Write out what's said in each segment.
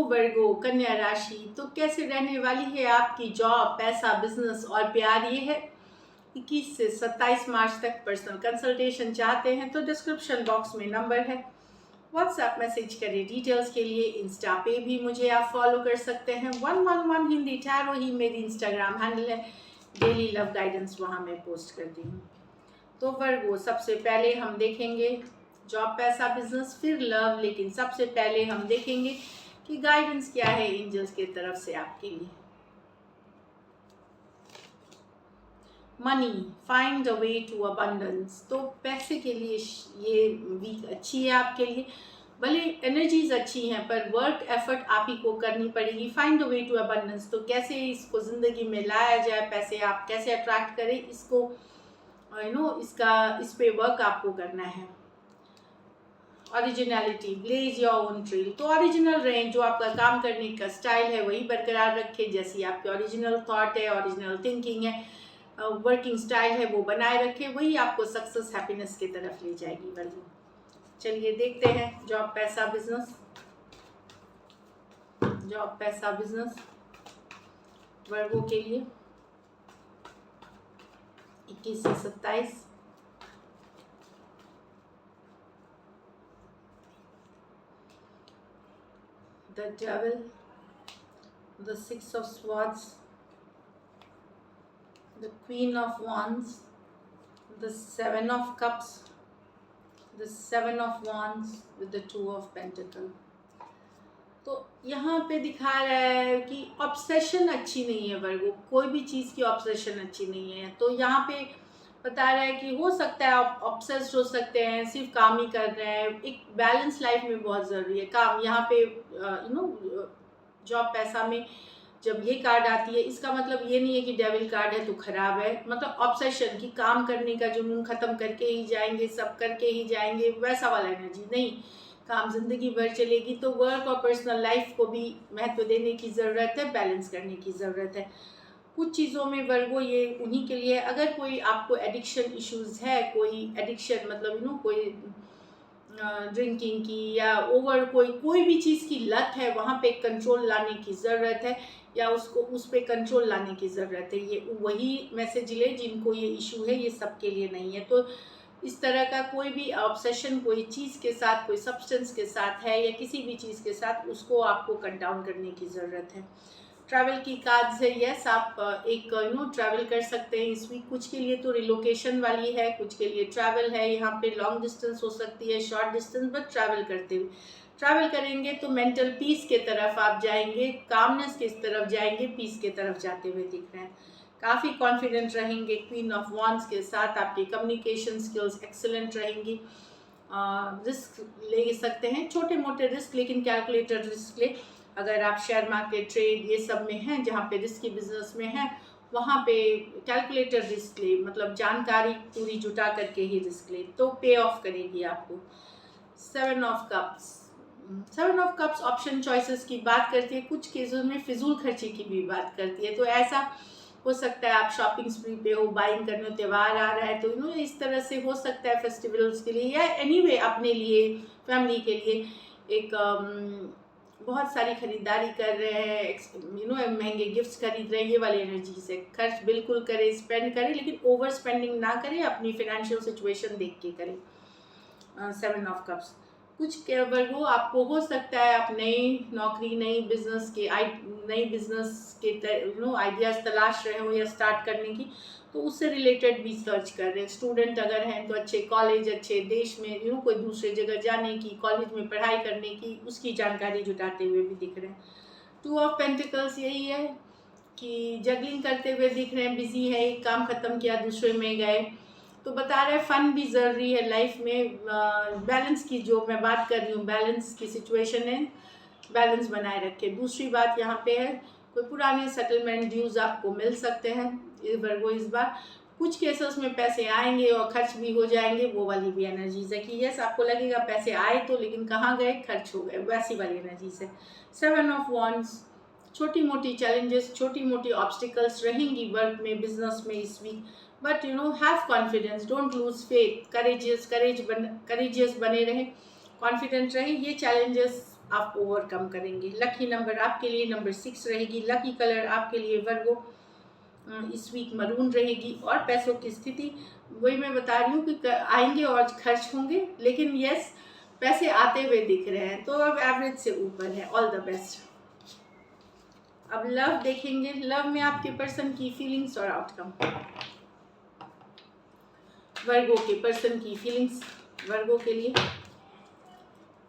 वर्गो कन्या राशि, तो कैसे रहने वाली है आपकी जॉब, पैसा, बिजनेस और प्यार। ये है 21 से 27 मार्च तक। पर्सनल कंसल्टेशन चाहते हैं तो डिस्क्रिप्शन बॉक्स में नंबर है, व्हाट्सएप मैसेज करें डिटेल्स के लिए। इंस्टा पे भी मुझे आप फॉलो कर सकते हैं, 111 हिंदी टैरो ही मेरी इंस्टाग्राम हैंडल है। डेली लव गाइडेंस वहाँ मैं पोस्ट करती हूँ। तो वर्गो, सबसे पहले हम देखेंगे जॉब, पैसा, बिजनेस, फिर लव, लेकिन सबसे पहले हम देखेंगे कि गाइडेंस क्या है एंजल्स की तरफ से आपके लिए। Money, find a way to abundance. तो पैसे के लिए ये वीक अच्छी है आपके लिए। भले एनर्जीज अच्छी हैं पर वर्क एफर्ट आप ही को करनी पड़ेगी। Find a way to abundance, तो कैसे इसको ज़िंदगी में लाया जाए, पैसे आप कैसे अट्रैक्ट करें, इसको इस पे वर्क आपको करना है। Originality, blaze your own trail, तो ओरिजिनल रहें। जो आपका काम करने का स्टाइल है वही बरकरार रखें, जैसी आपकी ओरिजिनल थॉट है, ओरिजिनल थिंकिंग है, वर्किंग स्टाइल है, वो बनाए रखें। वही आपको सक्सेस, हैप्पीनेस की तरफ ले जाएगी। वर्गो, चलिए देखते हैं जॉब, पैसा, बिजनेस। जॉब, पैसा, बिजनेस वर्गो के लिए 21 से 27। The Devil, the Six of Swords, the Queen of Wands, the Seven of Cups, the Seven of Wands with the Two of Pentacles। तो यहाँ पे दिखा रहा है कि ऑब्सेशन अच्छी नहीं है वर्गो, कोई भी चीज़ की ऑब्सेशन अच्छी नहीं है। तो यहाँ पे बता रहा है कि हो सकता है आप ऑब्सेस्ड हो सकते हैं, सिर्फ काम ही कर रहे हैं। एक बैलेंस लाइफ में बहुत ज़रूरी है काम। यहाँ पे जॉब, पैसा में जब ये कार्ड आती है, इसका मतलब ये नहीं है कि डेविल कार्ड है तो खराब है। मतलब ऑब्सेशन की काम करने का जुनून, ख़त्म करके ही जाएंगे, सब करके ही जाएंगे, वैसा वाला एनर्जी नहीं। काम ज़िंदगी भर चलेगी। तो वर्क और पर्सनल लाइफ को भी महत्व देने की ज़रूरत है, बैलेंस करने की ज़रूरत है कुछ चीज़ों में। वर्गो, ये उन्हीं के लिए, अगर कोई आपको एडिक्शन इश्यूज़ है, कोई एडिक्शन मतलब कोई ड्रिंकिंग की या ओवर कोई भी चीज़ की लत है, वहाँ पे कंट्रोल लाने की ज़रूरत है, या उसको उस पे कंट्रोल लाने की ज़रूरत है। ये वही मैसेज ले जिनको ये इशू है, ये सबके लिए नहीं है। तो इस तरह का कोई भी ऑब्सेशन कोई चीज़ के साथ, कोई सब्सटेंस के साथ है या किसी भी चीज़ के साथ, उसको आपको कट डाउन करने की ज़रूरत है। ट्रैवल की कार्ड्स है, यस आप एक ट्रैवल कर सकते हैं इस वीक। कुछ के लिए तो रिलोकेशन वाली है, कुछ के लिए ट्रैवल है। यहाँ पे लॉन्ग डिस्टेंस हो सकती है, शॉर्ट डिस्टेंस, बट ट्रैवल करते हुए ट्रैवल करेंगे तो मेंटल पीस के तरफ आप जाएंगे, कामनेस की तरफ जाएंगे, पीस के तरफ जाते हुए दिख रहे हैं। काफ़ी कॉन्फिडेंट रहेंगे क्वीन ऑफ वॉन्ड्स के साथ। आपकी कम्युनिकेशन स्किल्स एक्सेलेंट रहेंगी। रिस्क ले सकते हैं, छोटे मोटे रिस्क, लेकिन कैलकुलेटेड रिस्क ले। अगर आप शेयर मार्केट, ट्रेड, ये सब में हैं, जहाँ पे रिस्की बिजनेस में हैं, वहाँ पे कैलकुलेटेड रिस्क ले, मतलब जानकारी पूरी जुटा करके ही रिस्क ले, तो पे ऑफ करेगी आपको। 7 of cups, 7 of cups option choices की बात करती है, कुछ केसों में फिजूल खर्ची की भी बात करती है। तो ऐसा हो सकता है आप शॉपिंग स्प्री पे हो, बाइंग करने, त्यौहार आ रहा है तो इस तरह से हो सकता है फेस्टिवल्स के लिए या एनीवे अपने लिए, फैमिली के लिए एक बहुत सारी खरीदारी कर रहे हैं, महंगे गिफ्ट्स खरीद रहे हैं। ये वाली एनर्जी से खर्च बिल्कुल करें, स्पेंड करें, लेकिन ओवर स्पेंडिंग ना करें, अपनी फाइनेंशियल सिचुएशन देख के करें। 7 ऑफ कप्स, कुछ वर्गो आपको हो सकता है आप नई नौकरी, नई बिजनेस के आइडियाज़ तलाश रहे हो या स्टार्ट करने की, तो उससे रिलेटेड भी सर्च कर रहे हैं। स्टूडेंट अगर हैं तो अच्छे कॉलेज, अच्छे देश में कोई दूसरे जगह जाने की, कॉलेज में पढ़ाई करने की, उसकी जानकारी जुटाते हुए भी दिख रहे हैं। 2 ऑफ पेंटिकल्स यही है कि जगलिंग करते हुए दिख रहे हैं, बिजी है, एक काम ख़त्म किया दूसरे में गए। तो बता रहे हैं फन भी ज़रूरी है लाइफ में। बैलेंस की जो मैं बात कर रही हूँ, बैलेंस की सिचुएशन है, बैलेंस बनाए रखें। दूसरी बात यहाँ पे है, कोई पुराने सेटलमेंट ड्यूज़ आपको मिल सकते हैं वर्गो इस बार। कुछ केसेस में पैसे आएंगे और खर्च भी हो जाएंगे, वो वाली भी एनर्जीज है कि यस आपको लगेगा पैसे आए तो, लेकिन कहाँ गए, खर्च हो गए, वैसी वाली एनर्जीज है। 7 ऑफ वॉन्ड्स, छोटी मोटी चैलेंजेस, छोटी मोटी ऑब्स्टिकल्स रहेंगी वर्क में, बिजनेस में इस week, but have confidence, don't lose faith, courageous बने रहें, कॉन्फिडेंट रहें। ये चैलेंजेस आप ओवरकम करेंगे। लकी नंबर आपके लिए नंबर 6 रहेगी। लकी कलर आपके लिए वर्गो इस वीक मरून रहेगी। और पैसों की स्थिति वही मैं बता रही हूँ कि आएंगे और खर्च होंगे, लेकिन यस पैसे आते हुए दिख रहे हैं, तो अब एवरेज से ऊपर है। All the best. अब लव देखेंगे। लव में आपके पर्सन की फीलिंग्स और आउटकम। वर्गो के पर्सन की फीलिंग्स वर्गो के लिए,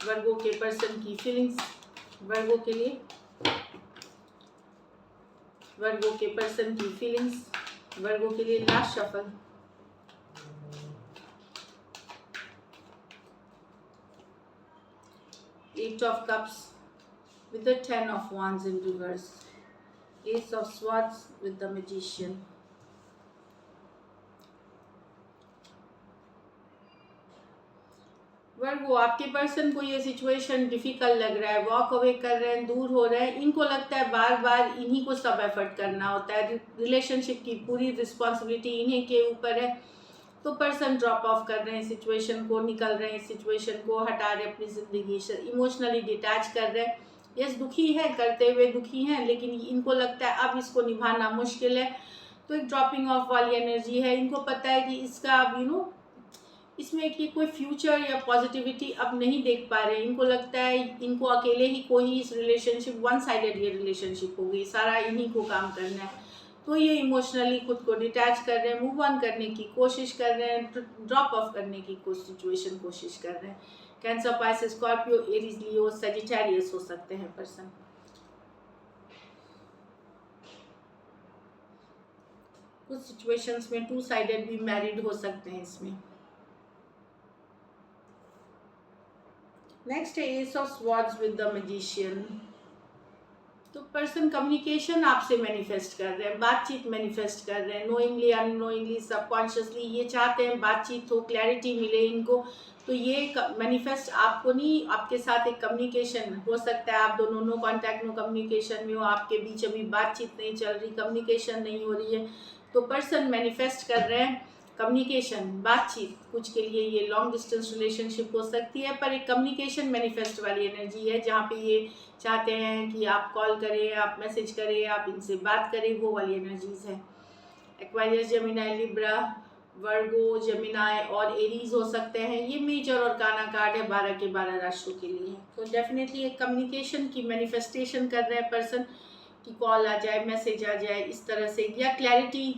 वर्गो के पर्सन की फीलिंग्स वर्गो के लिए, वर्गो के पर्सन की फीलिंग्स वर्गो के लिए। Last shuffle. Eight of Cups with the 10 of Wands in reverse. Ace of Swords with the Magician. वर्गो आपके पर्सन को ये सिचुएशन डिफिकल्ट लग रहा है, वॉक अवे कर रहे हैं, दूर हो रहे हैं। इनको लगता है बार बार इन्हीं को सब एफर्ट करना होता है, रिलेशनशिप की पूरी रिस्पॉन्सिबिलिटी इन्हीं के ऊपर है। तो पर्सन ड्रॉप ऑफ कर रहे हैं सिचुएशन को, निकल रहे हैं सिचुएशन को, हटा रहे अपनी ज़िंदगी से, इमोशनली डिटैच कर रहे हैं। यस दुखी है, करते हुए दुखी हैं, लेकिन इनको लगता है अब इसको निभाना मुश्किल है। तो एक ड्रॉपिंग ऑफ वाली एनर्जी है। इनको पता है कि इसका अब इसमें कि कोई फ्यूचर या पॉजिटिविटी अब नहीं देख पा रहे। इनको लगता है इनको अकेले ही कोई इस रिलेशनशिप, वन साइडेड ये रिलेशनशिप हो गई, सारा इन्हीं को काम करना है। तो ये इमोशनली खुद को डिटैच कर रहे हैं, मूव ऑन करने की कोशिश कर रहे हैं, ड्रॉप ऑफ करने की सिचुएशन कोशिश कर रहे हैं। कैंसर, पाइसेस, स्कॉर्पियो, एरीज, लियो, सजिटेरियस हो सकते हैं पर्सन। कुछ सिचुएशंस में टू साइडेड भी मैरिड हो सकते हैं इसमें। नेक्स्ट है S of swords with the magician. तो पर्सन कम्युनिकेशन आपसे मैनिफेस्ट कर रहे हैं, बातचीत मैनिफेस्ट कर रहे हैं, नोइंगली अननोइंगली सबकॉन्शियसली ये चाहते हैं बातचीत हो, क्लैरिटी मिले इनको। तो ये मैनिफेस्ट आपको नहीं, आपके साथ एक कम्युनिकेशन हो सकता है। आप दोनों नो कॉन्टैक्ट नो कम्युनिकेशन में हो, आपके बीच अभी बातचीत नहीं चल रही, कम्युनिकेशन नहीं हो रही है। तो पर्सन मैनिफेस्ट कर रहे हैं कम्युनिकेशन, बातचीत। कुछ के लिए ये लॉन्ग डिस्टेंस रिलेशनशिप हो सकती है, पर एक कम्युनिकेशन मैनिफेस्ट वाली एनर्जी है, जहाँ पे ये चाहते हैं कि आप कॉल करें, आप मैसेज करें, आप इनसे बात करें, वो वाली एनर्जीज है। एक्वारियस, जेमिनाई, लिब्रा, वर्गो, जेमिनाई और एरीज हो सकते हैं। ये मेजर और काना कार्ड है 12 के 12 राशियों के लिए। तो डेफिनेटली एक कम्युनिकेशन की मैनिफेस्टेशन कर रहे हैं पर्सन कि कॉल आ जाए, मैसेज आ जाए, इस तरह से, या क्लैरिटी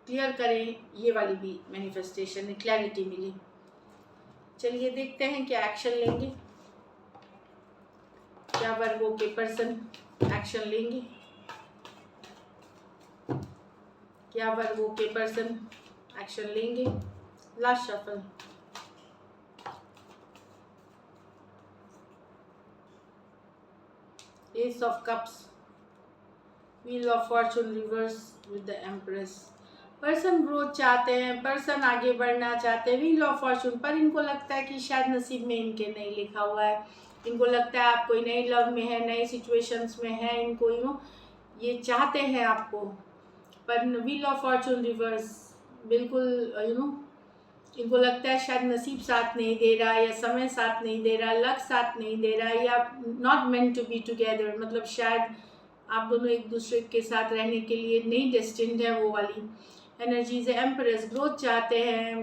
क्लियर करें, ये वाली भी मैनिफेस्टेशन है, क्लैरिटी मिली। चलिए देखते हैं क्या एक्शन लेंगे, क्या वर्गो के पर्सन एक्शन लेंगे, क्या वर्गो के पर्सन एक्शन लेंगे। Last shuffle. S of cups, wheel of Fortune reverse with the empress. Person growth चाहते हैं, पर्सन आगे बढ़ना चाहते हैं, व्हील ऑफ फॉर्चून, पर इनको लगता है कि शायद नसीब में इनके नहीं लिखा हुआ है। इनको लगता है आप कोई नई लव में है, नई सिचुएशंस में है, इनको ये चाहते हैं आपको, पर व्हील ऑफ फॉर्चून रिवर्स बिल्कुल इनको लगता है शायद नसीब साथ नहीं दे रहा, या समय साथ नहीं दे रहा, लक साथ नहीं दे रहा, या not meant to be together, मतलब शायद आप दोनों एक दूसरे के साथ रहने के लिए नहीं डेस्टिन्ड है, वो वाली एनर्जीज है। एम्प्रेस, ग्रोथ चाहते हैं,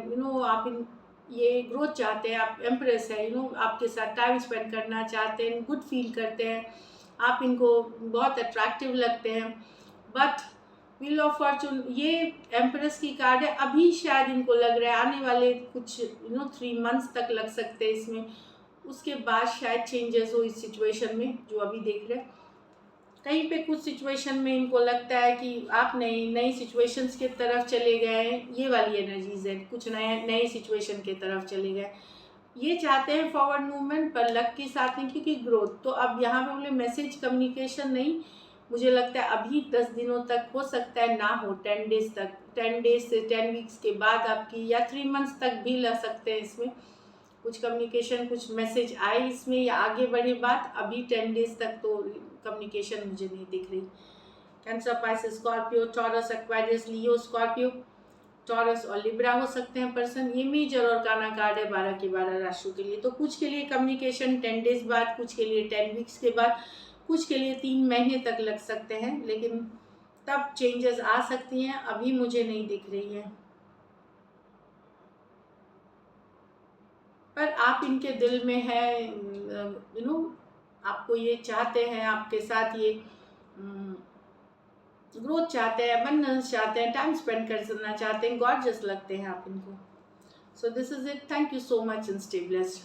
आप ये ग्रोथ चाहते हैं, आप एम्प्रेस है, आपके साथ टाइम स्पेंड करना चाहते हैं, गुड फील करते हैं, आप इनको बहुत अट्रैक्टिव लगते हैं। बट व्हील ऑफ फॉर्चून ये एम्प्रेस की कार्ड है। अभी शायद इनको लग रहा है आने वाले कुछ 3 मंथ्स तक लग सकते हैं इसमें, उसके बाद शायद चेंजेस हो इस सिचुएशन में जो अभी देख रहे हैं। कहीं पे कुछ सिचुएशन में इनको लगता है कि आप नई सिचुएशंस के तरफ चले गए, ये वाली एनर्जीज है, कुछ नए सिचुएशन के तरफ चले गए। ये चाहते हैं फॉरवर्ड मूवमेंट, पर लक के साथ नहीं, क्योंकि ग्रोथ। तो अब यहाँ पे बोले मैसेज कम्युनिकेशन नहीं, मुझे लगता है अभी 10 दिनों तक हो सकता है ना हो, 10 डेज तक, 10 डेज से 10 वीक्स के बाद आपकी, या 3 मंथ्स तक भी लग सकते हैं इसमें। कुछ कम्युनिकेशन, कुछ मैसेज आए इसमें, या आगे बढ़े बात। अभी 10 डेज तक तो कम्युनिकेशन मुझे नहीं दिख रही। Cancer, Pisces, Scorpio, Taurus, Aquarius, Leo, Scorpio, Taurus और लिब्रा हो सकते हैं पर्सन। ये मेजर और काना कार्ड है 12 के 12 राशियों के लिए। तो कुछ के लिए कम्युनिकेशन 10 डेज बाद, कुछ के लिए 10 वीक्स के बाद, कुछ के लिए 3 महीने तक लग सकते हैं, लेकिन तब चेंजेस आ सकती हैं, अभी मुझे नहीं दिख रही है। पर आप इनके दिल में है, आपको ये चाहते हैं, आपके साथ ये ग्रोथ चाहते हैं, अबंडेंस चाहते हैं, टाइम स्पेंड करना चाहते हैं, गॉर्जियस लगते हैं आप इनको। So this is it. Thank you so much and stay blessed.